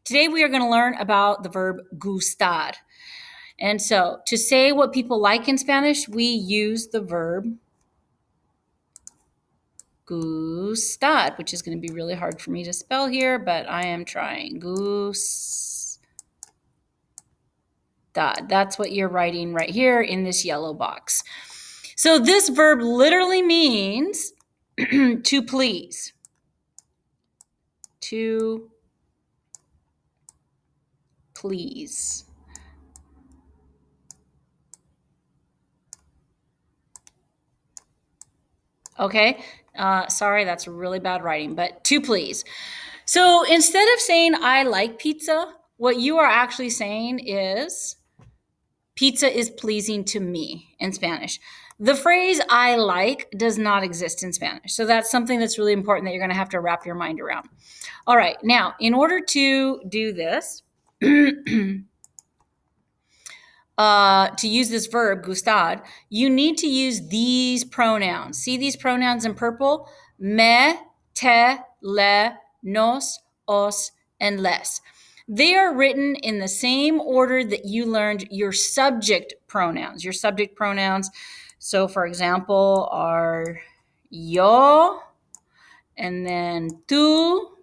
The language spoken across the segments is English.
Today we are going to learn about the verb gustar. And so to say what people like in Spanish, we use the verb gustar, which is going to be really hard for me to spell here, but I am trying. Gustar. That's what you're writing right here in this yellow box. So this verb literally means to please. To please. Okay, sorry, that's really bad writing, but to please. So instead of saying I like pizza, what you are actually saying is pizza is pleasing to me in Spanish. The phrase I like does not exist in Spanish. So that's something that's really important that you're going to have to wrap your mind around. All right, now in order to do this, to use this verb, gustar, you need to use these pronouns. See these pronouns in purple? Me, te, le, nos, os, and les. They are written in the same order that you learned your subject pronouns. Your subject pronouns, so for example, are yo, and then tú,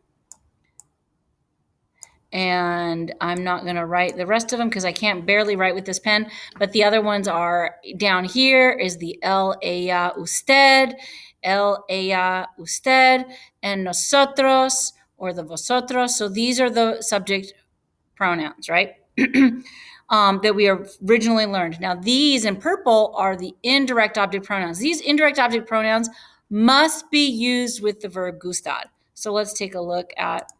and I'm not going to write the rest of them because I can't barely write with this pen, but the other ones are down here is the él, ella, usted, él, ella, usted, and nosotros, or the vosotros. So these are the subject pronouns, right? That we originally learned. Now these in purple are the indirect object pronouns. These indirect object pronouns must be used with the verb gustar. So let's take a look at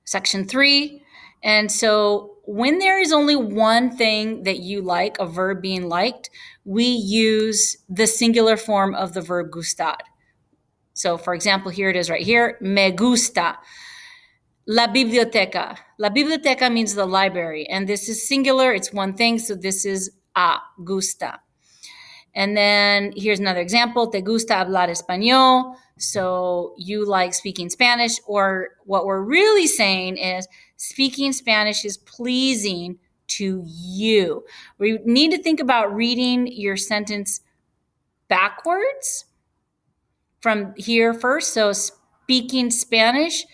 Section 3. And so when there is only one thing that you like, a verb being liked, we use the singular form of the verb gustar. So for example, here it is right here, me gusta. La biblioteca. La biblioteca means the library, and this is singular, it's one thing, so this is a, gusta. And then here's another example, te gusta hablar español. So you like speaking Spanish, or what we're really saying is speaking Spanish is pleasing to you. We need to think about reading your sentence backwards from here first. So speaking Spanish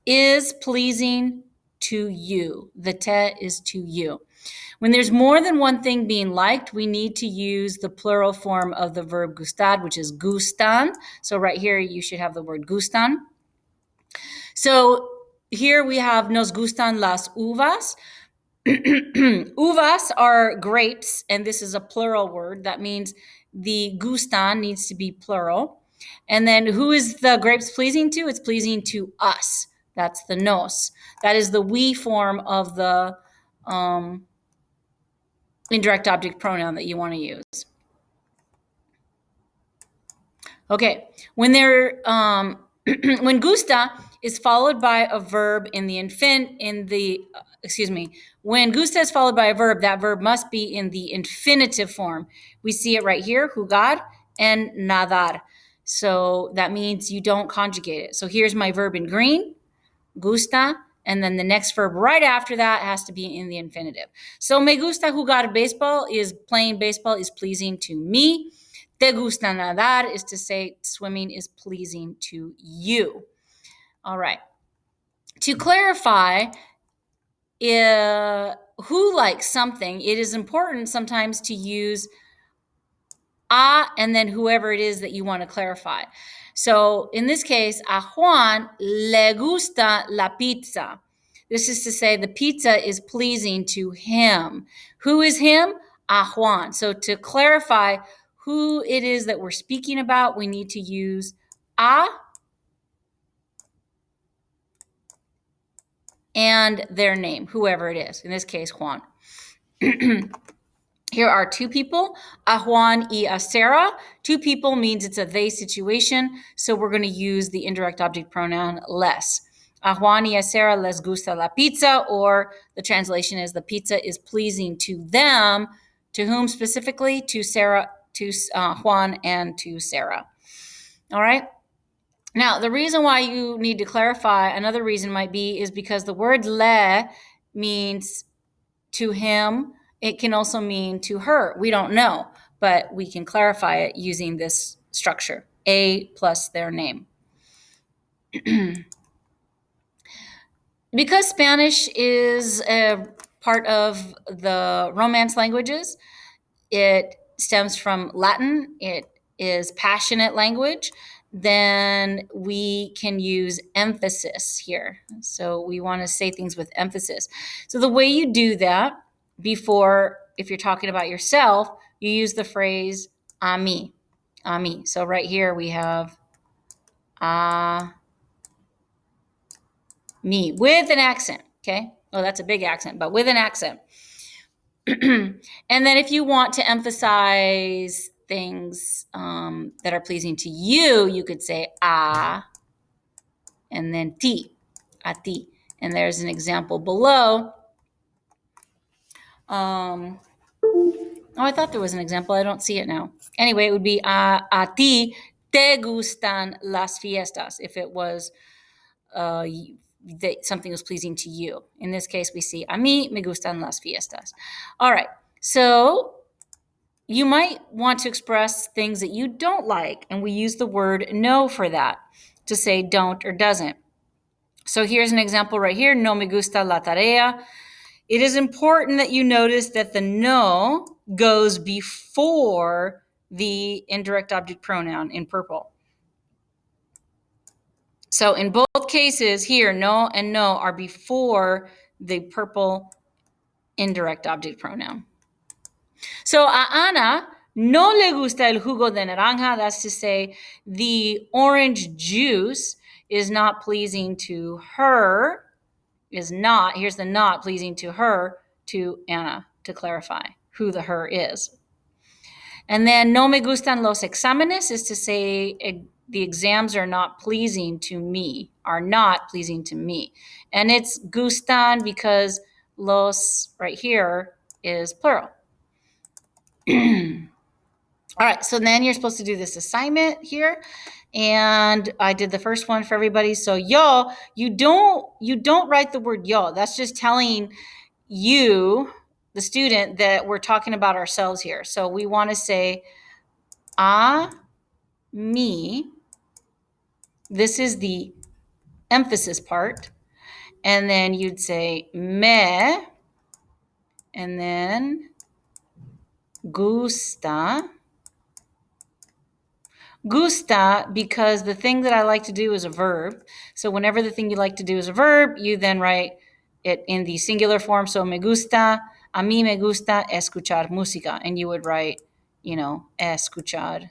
is pleasing to you. The te is to you. When there's more than one thing being liked, we need to use the plural form of the verb gustar, which is gustan. So right here, you should have the word gustan. So here we have nos gustan las uvas. Uvas are grapes, and this is a plural word. That means the gustan needs to be plural. And then who is the grapes pleasing to? It's pleasing to us. That's the nos. That is the we form of the indirect object pronoun that you want to use. Okay, when when gusta is followed by a verb when gusta is followed by a verb, that verb must be in the infinitive form. We see it right here, jugar and nadar. So that means you don't conjugate it. So here's my verb in green, gusta, and then the next verb right after that has to be in the infinitive. So me gusta jugar baseball is playing baseball is pleasing to me. Te gusta nadar is to say swimming is pleasing to you. All right. To clarify who likes something, it is important sometimes to use a and then whoever it is that you want to clarify. So in this case, a Juan le gusta la pizza. This is to say the pizza is pleasing to him. Who is him? A Juan. So to clarify who it is that we're speaking about, we need to use a and their name, whoever it is. In this case, Juan. Here are two people, a Juan y a Sarah. Two people means it's a they situation, so we're going to use the indirect object pronoun les. A Juan y a Sarah les gusta la pizza, or the translation is the pizza is pleasing to them. To whom specifically? To Sarah, to Juan, and to Sarah. All right. Now, the reason why you need to clarify, another reason might be, is because the word le means to him. It can also mean to her. We don't know, but we can clarify it using this structure, a plus their name. Because Spanish is a part of the Romance languages, it stems from Latin, it is passionate language, then we can use emphasis here. So we want to say things with emphasis. So the way you do that before, if you're talking about yourself, you use the phrase a mí, a mí. So right here we have a mí with an accent, okay? Oh, that's a big accent, but with an accent. And then if you want to emphasize things that are pleasing to you, you could say a and then ti, a ti. And there's an example below. Oh, I thought there was an example. I don't see it now. Anyway, it would be a ti te gustan las fiestas if it was that something was pleasing to you. In this case, we see a mí me gustan las fiestas. All right. So you might want to express things that you don't like, and we use the word no for that to say don't or doesn't. So here's an example right here, no me gusta la tarea. It is important that you notice that the no goes before the indirect object pronoun in purple. So in both cases here, no and no are before the purple indirect object pronoun. So a Ana no le gusta el jugo de naranja. That's to say, the orange juice is not pleasing to her, is not, here's the not pleasing to her, to Ana, to clarify who the her is. And then no me gustan los exámenes is to say the exams are not pleasing to me, are not pleasing to me. And it's gustan because los right here is plural. All right, so then you're supposed to do this assignment here. And I did the first one for everybody. So yo, you don't write the word yo. That's just telling you, the student, that we're talking about ourselves here. So we want to say a mí. This is the emphasis part. And then you'd say me, and then gusta. Gusta, because the thing that I like to do is a verb. So whenever the thing you like to do is a verb, you then write it in the singular form. So me gusta, a mí me gusta escuchar música. And you would write, escuchar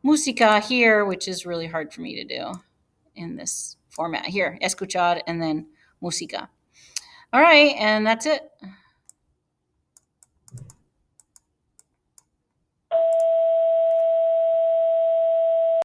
música here, which is really hard for me to do in this format here. Escuchar and then música. All right, and that's it.